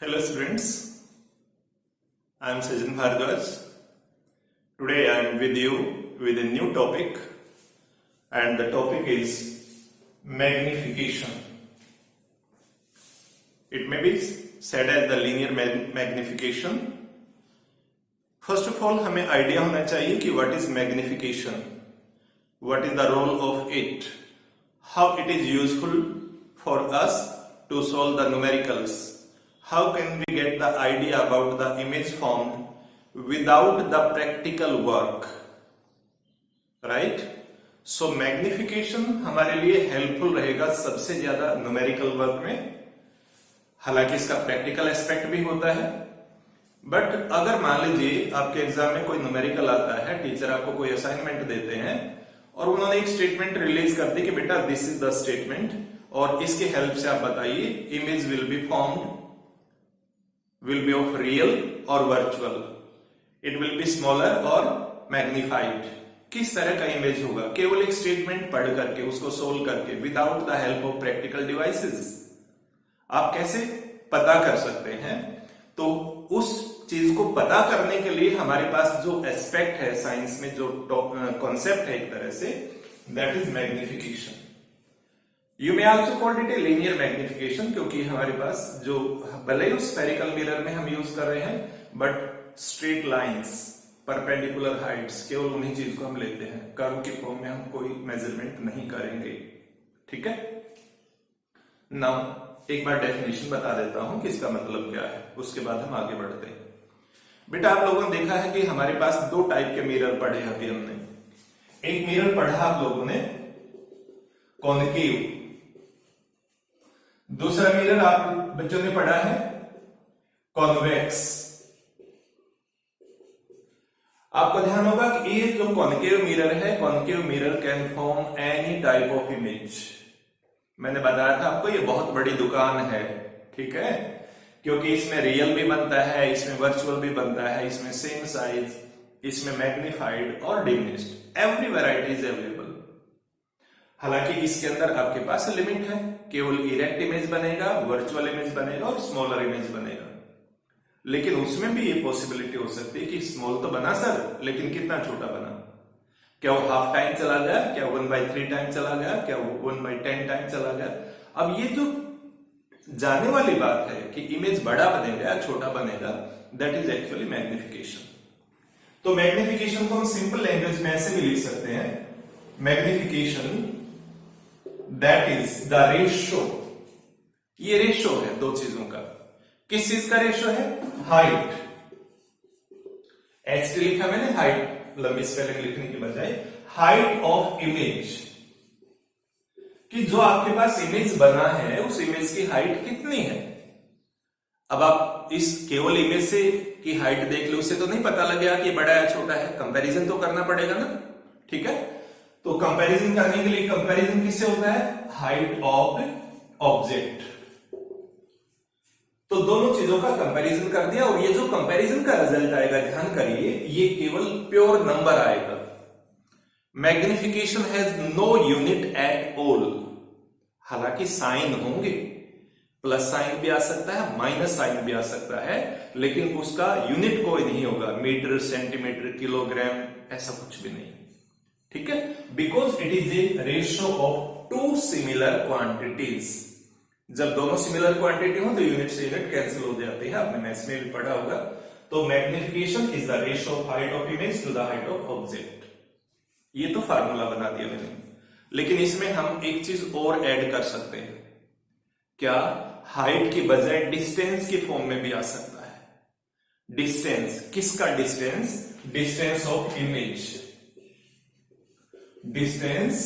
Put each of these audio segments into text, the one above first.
Hello students, I am Sajan Bhardwaj. Today I am with you with a new topic and the topic is magnification. It may be said as the linear magnification. First of all हमें idea होना चाहिए कि what is magnification, what is the role of it, how it is useful for us to solve the numericals. How can we get the idea about the image formed without the practical work, right? So magnification हमारे लिए helpful रहेगा सबसे ज्यादा numerical work में. हालांकि इसका practical aspect भी होता है, but अगर मान लीजिए आपके एग्जाम में कोई numerical आता है, टीचर आपको कोई assignment देते हैं और उन्होंने एक स्टेटमेंट रिलीज कर दी कि बेटा दिस इज द स्टेटमेंट और इसके हेल्प से आप बताइए image will be formed, will be of real or virtual, it will be smaller or magnified. किस तरह का इमेज होगा? केवल एक स्टेटमेंट पढ़ करके उसको सोल्व करके without the help of practical devices आप कैसे पता कर सकते हैं? तो उस चीज को पता करने के लिए हमारे पास जो एस्पेक्ट है साइंस में, जो कॉन्सेप्ट है एक तरह से, that is magnification. You may also called it a linear magnification, क्योंकि हमारे पास जो भले ही स्फेरिकल मिरर में हम यूज कर रहे हैं, but straight lines, perpendicular Heights, केवल उन्हीं चीज को हम लेते हैं. कर्व की फॉर्म में हम कोई मेजरमेंट नहीं करेंगे. ठीक है. नाउ एक बार डेफिनेशन बता देता हूं कि इसका मतलब क्या है, उसके बाद हम आगे बढ़ते हैं. बेटा आप लोगों ने देखा है कि हमारे पास दो टाइप के मिरर पढ़े अभी हमने. एक मिरर पढ़ा आप लोगों ने कॉन्केव, दूसरा मिरर आप बच्चों ने पढ़ा है कॉन्वेक्स. आपको ध्यान होगा कि ये जो कॉन्केव मिरर है, concave mirror can form any type of image. मैंने बताया था आपको ये बहुत बड़ी दुकान है. ठीक है, क्योंकि इसमें रियल भी बनता है, इसमें वर्चुअल भी बनता है, इसमें सेम साइज, इसमें मैग्निफाइड और diminished, every variety is available. हालांकि इसके अंदर आपके पास लिमिट है, केवल इरेक्ट इमेज बनेगा, वर्चुअल इमेज बनेगा और स्मॉलर इमेज बनेगा. लेकिन उसमें भी ये पॉसिबिलिटी हो सकती है कि स्मॉल तो बना सर, लेकिन कितना छोटा बना. क्या वो हाफ टाइम चला गया, क्या 1/3 टाइम चला गया, क्या 1/10 टाइम चला गया. अब ये जो जाने वाली बात है कि इमेज बड़ा बनेगा या छोटा बनेगा, दैट इज एक्चुअली मैग्निफिकेशन. तो मैग्निफिकेशन को हम सिंपल लैंग्वेज में ऐसे भी लिख सकते हैं, magnification that is the ratio. ये रेशो है दो चीजों का. किस चीज का रेशो है? हाइट. एच टी लिखा मैंने, हाइट लंबी स्पेलिंग लिखने की बजाय, हाइट ऑफ इमेज, कि जो आपके पास इमेज बना है उस इमेज की हाइट कितनी है. अब आप इस केवल इमेज से की हाइट देख लो, उससे तो नहीं पता लगेगा कि बड़ा है छोटा है. कंपैरिजन तो करना पड़ेगा ना. ठीक है, तो कंपैरिजन करने के लिए कंपैरिजन किससे होता है? Height of object. तो दोनों चीजों का कंपैरिजन कर दिया, और ये जो कंपैरिजन का रिजल्ट आएगा, ध्यान करिए, ये केवल प्योर नंबर आएगा. Magnification has no unit at all. हालांकि साइन होंगे, प्लस साइन भी आ सकता है, माइनस साइन भी आ सकता है, लेकिन उसका यूनिट कोई नहीं होगा. मीटर, सेंटीमीटर, किलोग्राम, ऐसा कुछ भी नहीं. ठीक है, because it is a ratio of two similar quantities. जब दोनों सिमिलर क्वांटिटी हो तो यूनिट से यूनिट कैंसिल हो जाती है. आपने मैथ्स में भी पढ़ा होगा. तो magnification is the ratio of height of image to the height of object. ये तो फार्मूला बना दिया मैंने, लेकिन इसमें हम एक चीज और ऐड कर सकते हैं. क्या? हाइट की बजाय डिस्टेंस की फॉर्म में भी आ सकता है. डिस्टेंस. किसका distance? Distance of image. Distance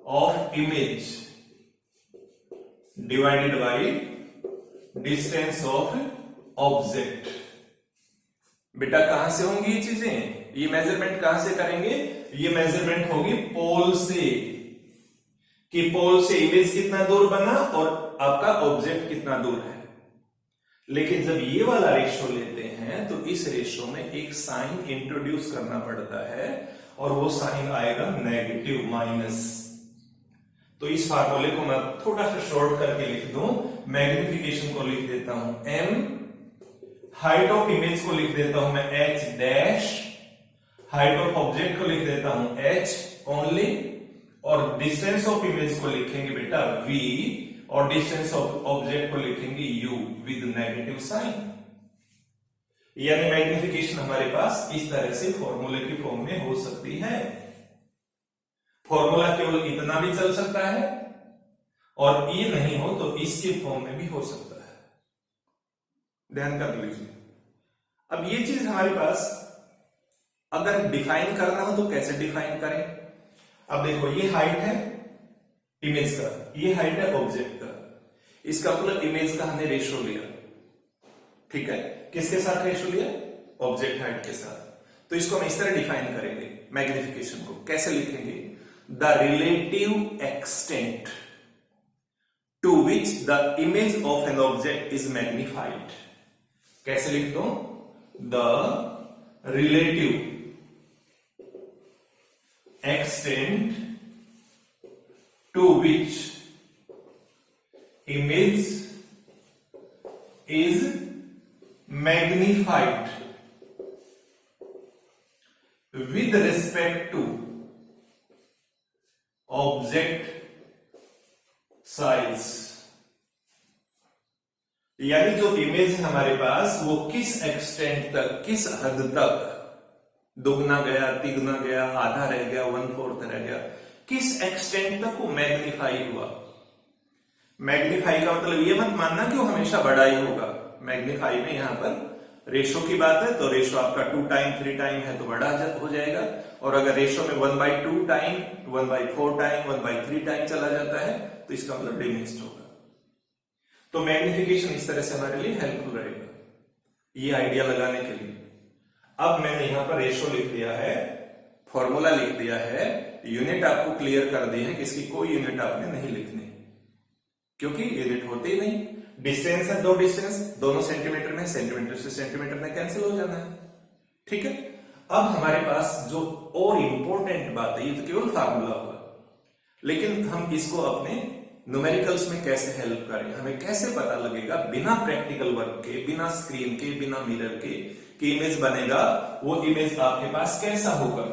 of image divided by distance of object. बेटा कहां से होंगी ये चीजें? ये मेजरमेंट कहां से करेंगे? ये मेजरमेंट होगी पोल से, कि पोल से इमेज कितना दूर बना और आपका ऑब्जेक्ट कितना दूर है. लेकिन जब ये वाला रेशो लेते हैं तो इस रेशो में एक साइन इंट्रोड्यूस करना पड़ता है, और वो साइन आएगा नेगेटिव, माइनस. तो इस फार्मूले को मैं थोड़ा सा शॉर्ट करके लिख दूं, मैग्निफिकेशन को लिख देता हूं m, हाइट ऑफ इमेज को लिख देता हूं मैं h dash, height of object को लिख देता हूं h ओनली, और डिस्टेंस ऑफ इमेज को लिखेंगे बेटा v, और डिस्टेंस ऑफ ऑब्जेक्ट को लिखेंगे u विद नेगेटिव साइन। यानी मैग्निफिकेशन हमारे पास इस तरह से फॉर्मूले की फॉर्म में हो सकती है। फॉर्मूला केवल इतना भी चल सकता है, और ये नहीं हो तो इसके फॉर्म में भी हो सकता है, ध्यान कर लीजिए। अब ये चीज हमारे पास अगर डिफाइन करना हो तो कैसे डिफाइन करें। अब देखो, ये हाइट है इमेज का, ये हाइट है ऑब्जेक्ट का, इसका मतलब इमेज का हमने रेशियो लिया, ठीक है। किसके साथ रेशियो लिया? ऑब्जेक्ट हाइट के साथ। तो इसको हम इस तरह डिफाइन करेंगे मैग्निफिकेशन को। कैसे लिखेंगे? The relative extent to which the image of an object is magnified. कैसे लिख दो? The relative extent to which image is magnified with respect to object size। यानी जो इमेज है हमारे पास वो किस एक्सटेंट तक, किस हद तक, दुगना गया, तिगुना गया, आधा रह गया, 1/4 रह गया, किस एक्सटेंट तक वो मैग्निफाई हुआ। मैग्निफाई का मतलब ये मत मानना कि वो हमेशा बड़ा ही होगा। मैग्निफाई में यहां पर रेशो की बात है, तो रेशो आपका 2 टाइम 3 टाइम है तो बड़ा हो जाएगा, और अगर रेशो में 1/2 टाइम, 1/4 टाइम, 1/3 टाइम चला जाता है तो इसका मतलब डिमिनिश्ड होगा। तो मैग्निफिकेशन इस तरह से हमारे लिए हेल्पफुल रहेगा ये आइडिया लगाने के लिए। अब मैंने यहां पर रेशो लिख दिया है, फॉर्मूला लिख दिया है, यूनिट आपको क्लियर कर दी है कि इसकी कोई यूनिट आपने नहीं लिखनी, क्योंकि यूनिट होते ही नहीं। डिस्टेंस है, 2 डिस्टेंस, दोनों सेंटीमीटर में, सेंटीमीटर से सेंटीमीटर में कैंसिल हो जाना है, ठीक है। अब हमारे पास जो और इंपॉर्टेंट बात है, ये तो केवल फार्मूला हुआ, लेकिन हम इसको अपने न्यूमेरिकल्स में कैसे हेल्प करें, हमें कैसे पता लगेगा बिना प्रैक्टिकल वर्क के, बिना स्क्रीन के, बिना मिरर के, कि इमेज बनेगा, वो इमेज आपके पास कैसा होगा।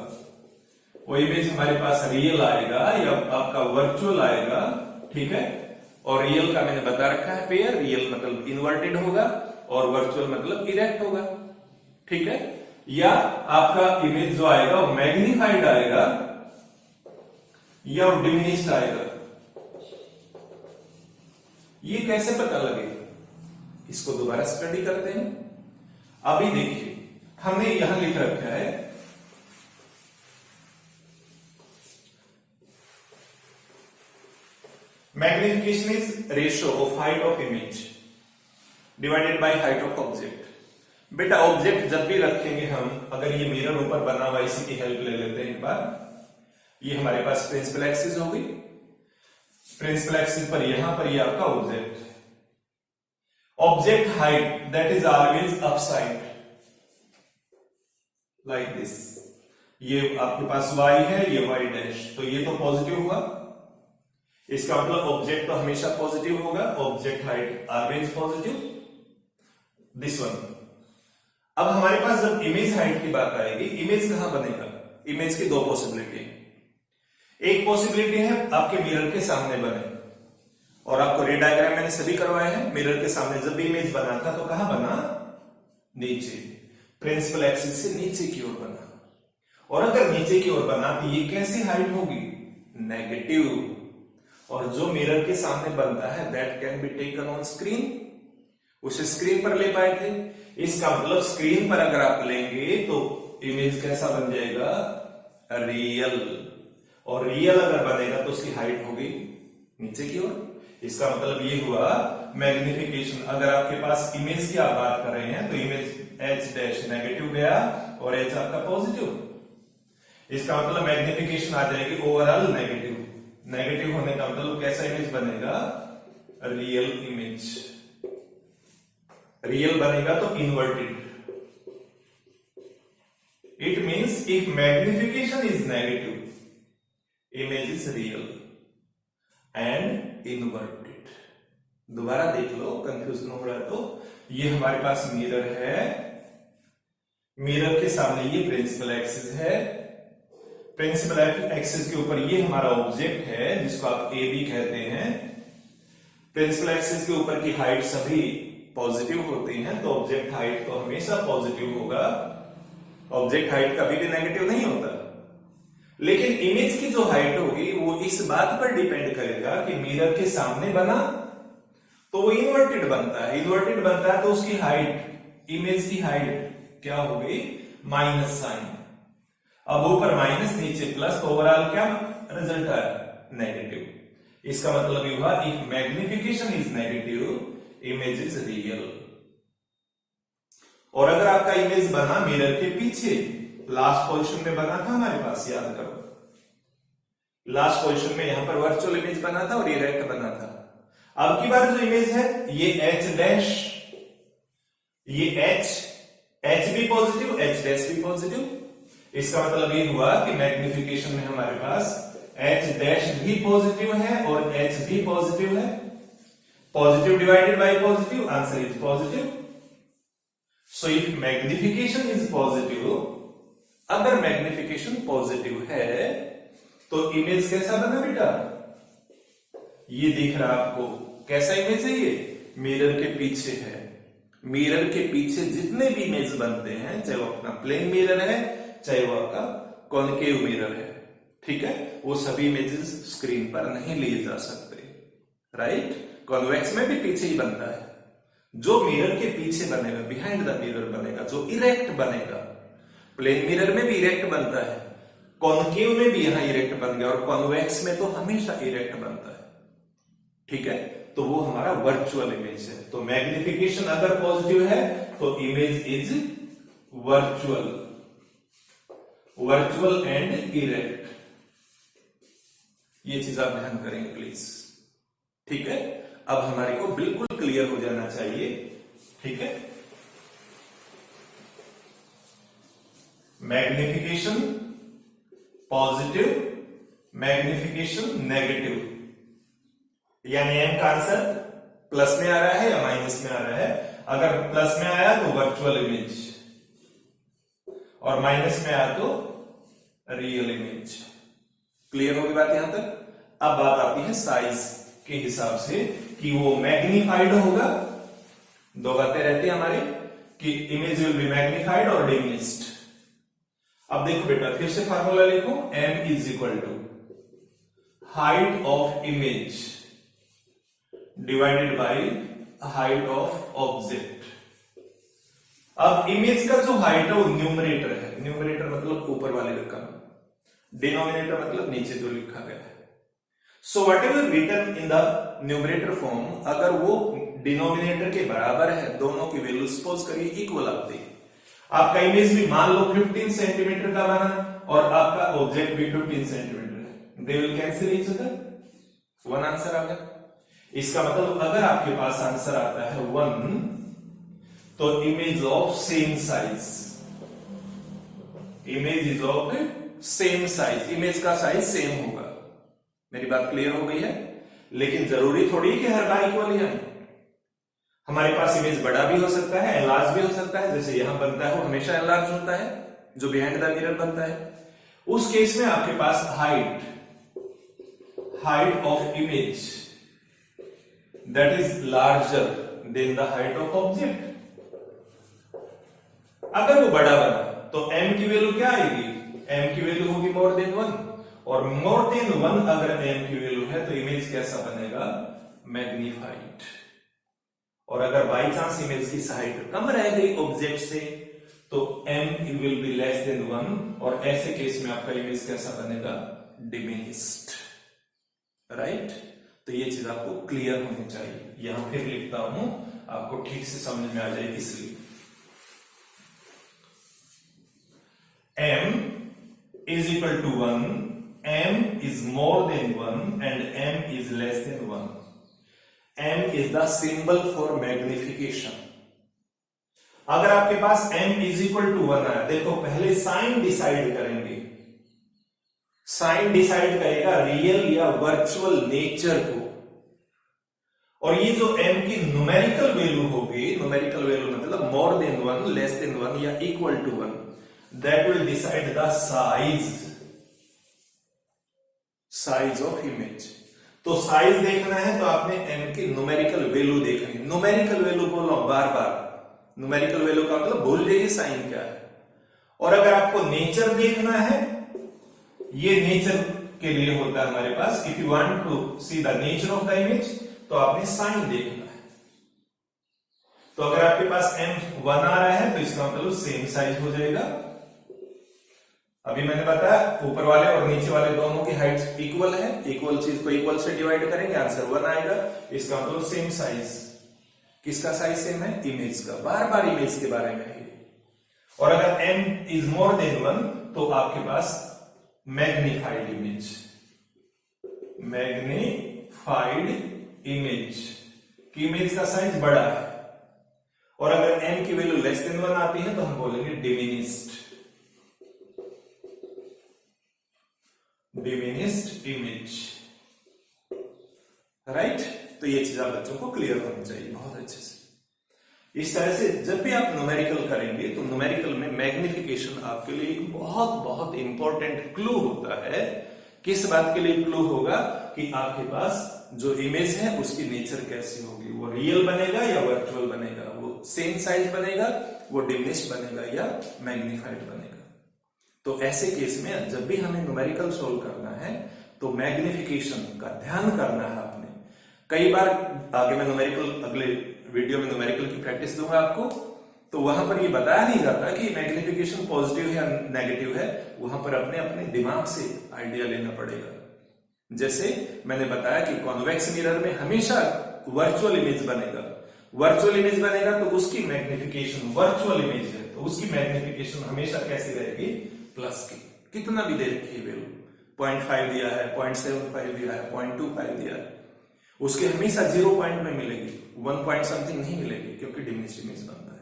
वो इमेज हमारे पास रियल आएगा या आपका वर्चुअल आएगा, ठीक है। और रियल का मैंने बता रखा है पेयर, रियल मतलब इन्वर्टेड होगा और वर्चुअल मतलब इरेक्ट होगा, ठीक है। या आपका इमेज जो आएगा वो मैग्निफाइड आएगा या डिमिनिश्ड आएगा, ये कैसे पता लगेगा, इसको दोबारा स्टडी करते हैं। अभी देखिए, हमने यहां लिख रखा है magnification is ratio of height of image divided by height of object. बेटा ऑब्जेक्ट जब भी रखेंगे हम, अगर ये मिरर ऊपर बना हुआ, इसी की हेल्प ले लेते हैं एक बार। ये हमारे पास प्रिंसिपल एक्सिस होगी, प्रिंसिपल एक्सिस पर यहां पर ये आपका object, object height that is always upside like this. ये आपके पास y है, ये y डैश, तो ये तो पॉजिटिव हुआ, इसका मतलब ऑब्जेक्ट तो हमेशा पॉजिटिव होगा, object height always positive, this one. अब हमारे पास जब इमेज हाइट की बात आएगी, इमेज कहां बनेगा? इमेज की 2 पॉसिबिलिटी है। एक पॉसिबिलिटी है आपके मिरर के सामने बने, और आपको रे डायग्राम मैंने सभी करवाए हैं। मिरर के सामने जब भी इमेज बना था तो कहां बना? नीचे, प्रिंसिपल एक्सिस से नीचे की ओर बना। और अगर नीचे की ओर बना तो ये कैसी हाइट होगी? नेगेटिव। और जो मिरर के सामने बनता है that can be taken on screen, उसे स्क्रीन पर ले पाए थे। इसका मतलब स्क्रीन पर अगर आप लेंगे तो इमेज कैसा बन जाएगा? रियल। और रियल अगर बनेगा तो उसकी हाइट होगी नीचे की ओर। इसका मतलब ये हुआ मैग्निफिकेशन। अगर आपके पास इमेज की आप बात कर रहे हैं तो इमेज एच डैश नेगेटिव गया और एच आपका पॉजिटिव। इसका मतलब मैग्निफिकेशन आ जाएगी ओवरऑल नेगेटिव। नेगेटिव होने का मतलब कैसा इमेज बनेगा? Real image. रियल बनेगा तो inverted. It means if magnification is negative, image is real. And inverted. दोबारा देख लो, कंफ्यूजन हो रहा है तो ये हमारे पास मिरर है, मिरर के सामने ये प्रिंसिपल एक्सिस है, प्रिंसिपल एक्सिस के ऊपर ये हमारा ऑब्जेक्ट है जिसको आप ए बी कहते हैं। प्रिंसिपल एक्सिस के ऊपर की हाइट सभी पॉजिटिव होती हैं, तो ऑब्जेक्ट हाइट तो हमेशा पॉजिटिव होगा, ऑब्जेक्ट हाइट कभी भी नेगेटिव नहीं होता। लेकिन इमेज की जो हाइट होगी वो इस बात पर डिपेंड करेगा कि मिरर के सामने बना तो वो इन्वर्टेड बनता है, इन्वर्टेड बनता है तो उसकी हाइट, इमेज की हाइट क्या हो गई, माइनस साइन। अब ऊपर माइनस नीचे प्लस, तो ओवरऑल क्या रिजल्ट आया, नेगेटिव। इसका मतलब ये हुआ if magnification is negative image is real. और अगर आपका इमेज बना मिरर के पीछे, लास्ट पोजीशन में बना था हमारे पास, याद करो लास्ट पोजीशन में यहां पर वर्चुअल इमेज बना था और ये इरेक्ट बना था। अब की बार जो इमेज है ये एच डैश, ये एच भी पॉजिटिव, एच डैश भी पॉजिटिव। इसका मतलब ये हुआ कि मैग्निफिकेशन में हमारे पास एच डैश भी पॉजिटिव है और एच भी पॉजिटिव है। Positive divided by positive, answer is positive. So if magnification is positive, अगर मैग्निफिकेशन पॉजिटिव है तो इमेज कैसा बना बेटा, ये दिख रहा आपको, कैसा इमेज है ये, मिरर के पीछे है। मिरर के पीछे जितने भी इमेज बनते हैं, चाहे वो अपना प्लेन मिरर है चाहे वो आपका कॉनकेव मिरर है, ठीक है, वो सभी इमेजेस स्क्रीन पर नहीं लिए जा सकते, राइट। कॉन्वेक्स में भी पीछे ही बनता है, जो मिरर के पीछे बनेगा, बिहाइंड द मिरर बनेगा, जो इरेक्ट बनेगा। प्लेन मिरर में भी इरेक्ट बनता है, कॉनकेव में भी यहां इरेक्ट बन गया, और कॉन्वेक्स में तो हमेशा इरेक्ट बनता है, ठीक है। तो वो हमारा वर्चुअल इमेज है। तो मैग्निफिकेशन अगर पॉजिटिव है तो image is virtual, virtual and erect. ये चीज आप ध्यान करेंगे प्लीज, ठीक है। अब हमारे को बिल्कुल क्लियर हो जाना चाहिए, ठीक है। मैग्निफिकेशन पॉजिटिव, मैग्निफिकेशन नेगेटिव, यानी एम का आंसर प्लस में आ रहा है या माइनस में आ रहा है। अगर प्लस में आया तो वर्चुअल इमेज, और माइनस में आया तो रियल इमेज। क्लियर होगी बात यहां तक। अब बात आती है साइज के हिसाब से कि वो मैग्निफाइड होगा। दो बातें रहती है हमारी कि इमेज विल बी मैग्निफाइड और डिमिनिश्ड। अब देखो बेटा, फिर से फार्मूला लिखो, m is equal to height of image divided by height of object. अब इमेज का जो हाइट है वो न्यूमरेटर है, न्यूमरेटर मतलब ऊपर वाली रकम, डिनोमिनेटर मतलब नीचे जो लिखा गया है। So whatever written in the numerator form, अगर वो डिनोमिनेटर के बराबर है, दोनों की वैल्यू सपोज करिए इक्वल आती है। आपका इमेज भी मान लो 15 सेंटीमीटर का बना और आपका ऑब्जेक्ट भी 15 सेंटीमीटर है, they will cancel each other, one answer आ गया। इसका मतलब अगर आपके पास आंसर आता है 1, तो image of same size, image is of same size, image का साइज सेम होगा। मेरी बात क्लियर हो गई है। लेकिन जरूरी थोड़ी कि हर बार इक्वल ही आए। हमारे पास इमेज बड़ा भी हो सकता है, एनलार्ज भी हो सकता है, जैसे यहां बनता है वो हमेशा एनलार्ज होता है, जो बिहाइंड द मिरर बनता है। उस केस में आपके पास height of image that is larger than the height of object. अगर वो बड़ा बना तो m की वैल्यू क्या आएगी, m की वैल्यू होगी मोर देन 1, और मोर देन 1 अगर m की वैल्यू है तो इमेज कैसा बनेगा, मैग्निफाइड। और अगर बाई चांस इमेज की हाइट कम रह गई ऑब्जेक्ट से तो m will be less than 1, और ऐसे केस में आपका इमेज कैसा बनेगा, डिमिनिश्ड, राइट। तो ये चीज आपको क्लियर होनी चाहिए। यहां फिर लिखता हूं, आपको ठीक से समझ में आ जाए इसलिए। m is equal to 1, m is more than 1 and m is less than 1. m is the symbol for magnification. अगर आपके पास m is equal to 1 है, देखो पहले साइन डिसाइड करेंगे। साइन डिसाइड करेगा रियल या वर्चुअल नेचर को, और ये जो m की न्यूमेरिकल वैल्यू होगी, न्यूमेरिकल वैल्यू मतलब मोर देन 1, लेस देन 1 या equal to 1, that will decide the size of image. तो साइज देखना है तो आपने m की न्यूमेरिकल वैल्यू देखनी है। न्यूमेरिकल वैल्यू बोल रहा हूं बार बार, न्यूमेरिकल वैल्यू का मतलब भूल जाइए साइन क्या है। और अगर आपको नेचर देखना है, ये नेचर के लिए होता है हमारे पास, if you want to see the nature of the image तो आपने साइन देखना है। तो अगर आपके पास m 1 आ रहा है तो इसका मतलब सेम साइज हो जाएगा। अभी मैंने बताया ऊपर वाले और नीचे वाले दोनों की हाइट इक्वल है, इक्वल चीज को इक्वल से डिवाइड करेंगे, आंसर 1 आएगा। इसका मतलब सेम साइज। किसका साइज सेम है? इमेज का। बार बार इमेज के बारे में है। और अगर m इज मोर देन 1 तो आपके पास मैग्निफाइड इमेज, मैग्निफाइड इमेज की इमेज का साइज बड़ा है। और अगर m की वैल्यू लेस देन 1 आती है तो हम बोलेंगे डिमिनिस्ड, डिमिनिस्ड इमेज, राइट। तो ये चीज आप बच्चों को क्लियर होनी चाहिए बहुत अच्छे से। इस तरह से जब भी आप न्यूमेरिकल करेंगे तो न्यूमेरिकल में मैग्निफिकेशन आपके लिए एक बहुत बहुत इंपॉर्टेंट क्लू होता है। किस बात के लिए क्लू होगा? कि आपके पास जो इमेज है उसकी नेचर कैसी होगी, वो रियल बनेगा या वर्चुअल बनेगा, वो सेम साइज बनेगा, वो डिमिनिश्ड बनेगा या मैग्निफाइड बनेगा। तो ऐसे केस में जब भी हमें न्यूमेरिकल सोल्व करना है तो मैग्निफिकेशन का ध्यान करना है आपने। कई बार आगे मैं न्यूमेरिकल, अगले वीडियो में न्यूमेरिकल की प्रैक्टिस दूंगा आपको, तो वहां पर ये बताया नहीं जाता कि मैग्निफिकेशन पॉजिटिव है या नेगेटिव है, वहां पर अपने अपने दिमाग से आइडिया लेना पड़ेगा। जैसे मैंने बताया कि कॉन्वेक्स मिरर में हमेशा वर्चुअल इमेज बनेगा, वर्चुअल इमेज बनेगा तो उसकी मैग्निफिकेशन, वर्चुअल इमेज है तो उसकी मैग्निफिकेशन हमेशा कैसी रहेगी? प्लस की। कितना भी दे रखी है वैल्यू, 0.5 दिया है, 0.75 दिया है, 0.25 दिया है, उसके हमेशा 0 पॉइंट में मिलेगी, 1 पॉइंट समथिंग नहीं मिलेगी, क्योंकि डिमिनिश्ड इमेज बनता है।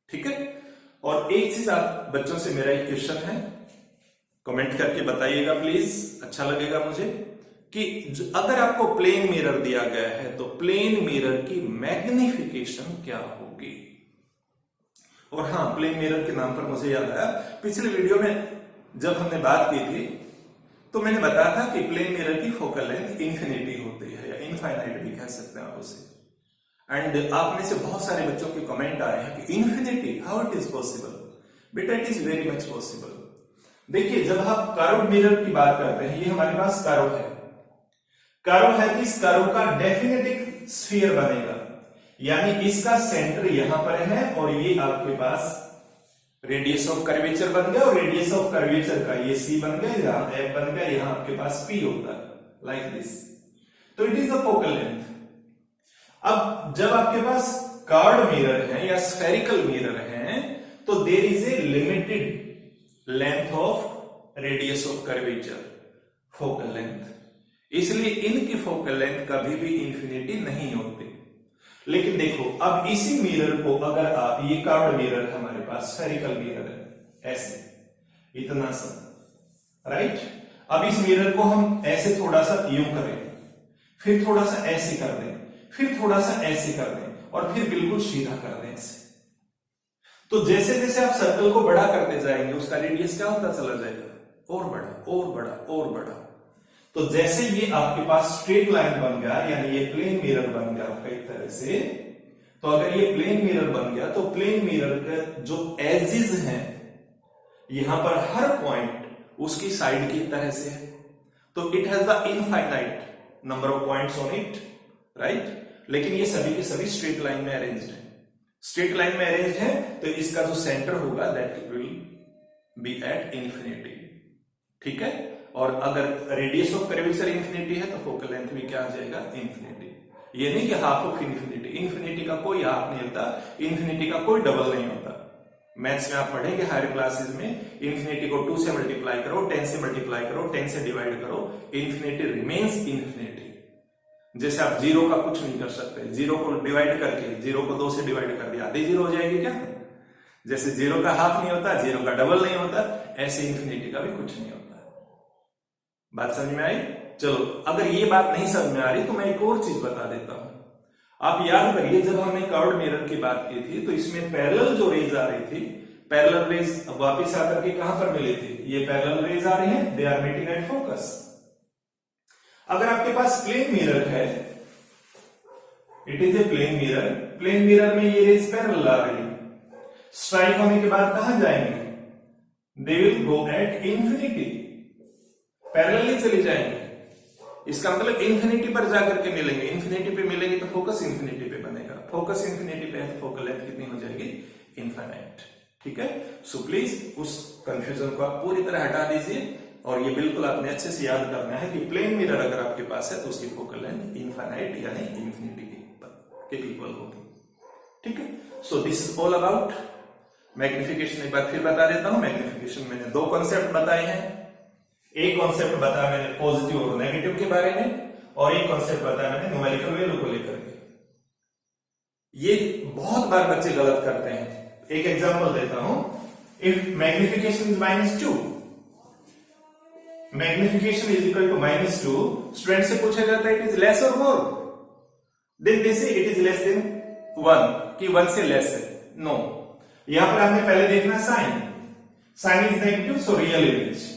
ठीक है। और एक चीज आप बच्चों से मेरा एक क्वेश्चन है, कमेंट करके बताइएगा प्लीज, अच्छा लगेगा मुझे, कि अगर आपको प्लेन मिरर दिया गया है तो प्लेन मिरर की मैग्निफिकेशन क्या होगी? और हाँ, प्लेन मिरर के नाम पर मुझे याद आया, पिछले वीडियो में जब हमने बात की थी तो मैंने बताया था कि प्लेन मिरर की फोकल लेंथ इन्फिनिटी होती है, या इनफाइनाइट भी कह सकते हैं आप उसे। एंड आप में से बहुत सारे बच्चों के कमेंट आए हैं कि infinity, how it is possible? बेटा, it is very much possible. देखिए, जब आप कर्व मिरर की बात करते हैं, ये हमारे पास कर्व है, कर्व है तो इस कर्व का डेफिनेटिव स्फीयर बनेगा, यानी इसका सेंटर यहां पर है और ये आपके पास रेडियस ऑफ कर्वेचर बन गया, और रेडियस ऑफ कर्वेचर का ये c बन गया, यहां f बन गया, यहां आपके पास p होता है, लाइक दिस। तो it is the focal length. अब जब आपके पास कर्व्ड मिरर है या स्फेरिकल मिरर है तो there is a limited length of radius of curvature, focal length, इसलिए इनकी फोकल लेंथ कभी भी इंफिनिटी नहीं होती। लेकिन देखो, अब इसी मिरर को अगर आप, ये कर्व्ड मिरर हमारे पास स्फेरिकल मिरर है, ऐसे इतना सा, राइट। अब इस मिरर को हम ऐसे थोड़ा सा यूं करें, फिर थोड़ा सा ऐसे कर दें, फिर थोड़ा सा ऐसे कर दें, और फिर बिल्कुल सीधा कर दें ऐसे। तो जैसे जैसे आप सर्कल को बड़ा करते जाएंगे उसका रेडियस क्या होता चला जाएगा? और बड़ा, और बड़ा, और बड़ा। तो जैसे ये आपके पास स्ट्रेट लाइन बन गया, यानी ये प्लेन मिरर बन गया आपका एक तरह से, तो अगर ये प्लेन मिरर बन गया तो प्लेन मिरर के जो एजेस हैं यहां पर हर पॉइंट उसकी साइड की तरह से है, तो it has the infinite number of points on it, right. लेकिन ये सभी के सभी स्ट्रेट लाइन में अरेंज्ड है, स्ट्रेट लाइन में अरेंज्ड है, तो इसका जो सेंटर होगा that will be at infinity. ठीक है। और अगर रेडियस ऑफ कर्वेचर इंफिनिटी है तो फोकल लेंथ भी क्या आ जाएगा? इंफिनिटी। ये नहीं कि हाफ ऑफ इंफिनिटी, इंफिनिटी का कोई हाफ नहीं होता, इंफिनिटी का कोई डबल नहीं होता। मैथ्स में आप पढ़ेंगे हायर क्लासेस में, इंफिनिटी को 2 से मल्टीप्लाई करो, 10 से मल्टीप्लाई करो, 10 से डिवाइड करो, इंफिनिटी रिमेन्स इंफिनिटी। जैसे आप 0 का कुछ नहीं कर सकते, 0 को डिवाइड करके, 0 को 2 से डिवाइड कर दिया, आधी 0 हो जाएगी क्या? जैसे 0 का हाफ नहीं होता, 0 का डबल नहीं होता, ऐसे इंफिनिटी का भी कुछ नहीं होता। बात समझ में आई? चलो, अगर ये बात नहीं समझ में आ रही तो मैं एक और चीज बता देता हूं। आप याद करिए, जब हमने कर्व्ड मिरर की बात की थी तो इसमें पैरेलल जो रेज आ रही थी, पैरेलल रेज वापिस आकर के कहां पर मिली थी? ये पैरेलल रेज आ रही है, they are meeting at focus. अगर आपके पास प्लेन मिरर है, it is a plane mirror, plane mirror में ये रेज पैरेलल आ रही है, स्ट्राइक होने के बाद कहां जाएंगे? They will go at infinity, parallelly चले जाएंगे। इसका मतलब इंफिनिटी पर जाकर के मिलेंगे, इंफिनिटी पे मिलेंगे तो फोकस इंफिनिटी पे बनेगा, फोकस इंफिनिटी पे है तो फोकल लेंथ कितनी हो जाएगी? इनफाइनाइट। ठीक है, सो प्लीज उस कंफ्यूजन को आप पूरी तरह हटा दीजिए और ये बिल्कुल आपने अच्छे से याद करना है कि प्लेन मिरर अगर आपके पास है तो उसकी फोकल लेंथ इनफाइनाइट यानी इंफिनिटी के इक्वल होगी। ठीक है, so this is all about magnification. एक बार फिर बता देता हूं, मैग्निफिकेशन मैंने दो कॉन्सेप्ट बताए हैं। एक कॉन्सेप्ट बताया मैंने पॉजिटिव और नेगेटिव के बारे में, और एक कॉन्सेप्ट बताया मैंने न्यूमेरिकल वैल्यू को लेकर के। ये बहुत बार बच्चे गलत करते हैं। एक एग्जांपल देता हूं, if magnification is -2, magnification is equal to -2, student से पूछा जाता है इट इज लेस और मोर, देन दे से इट इज लेस देन 1, कि 1 से लेस है। नो, यहां पर हमने पहले देखना sign, sign is negative so real image,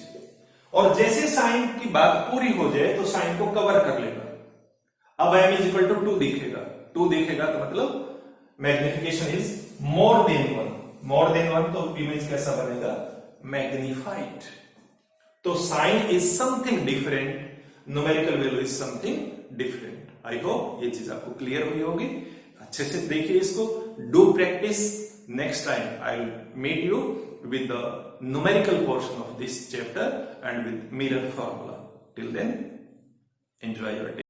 और जैसे साइन की बात पूरी हो जाए तो साइन को कवर कर लेगा। अब m इज इक्वल टू 2 दिखेगा, 2 दिखेगा तो मतलब magnification is more than 1, more than 1 तो इमेज कैसा बनेगा? मैग्निफाइड। तो sign is something different, numerical value is something different. I hope ये चीज आपको क्लियर हुई होगी। अच्छे से देखिए इसको, do practice. Next time I will meet you with the numerical portion of this chapter and with mirror formula. Till then, enjoy your day.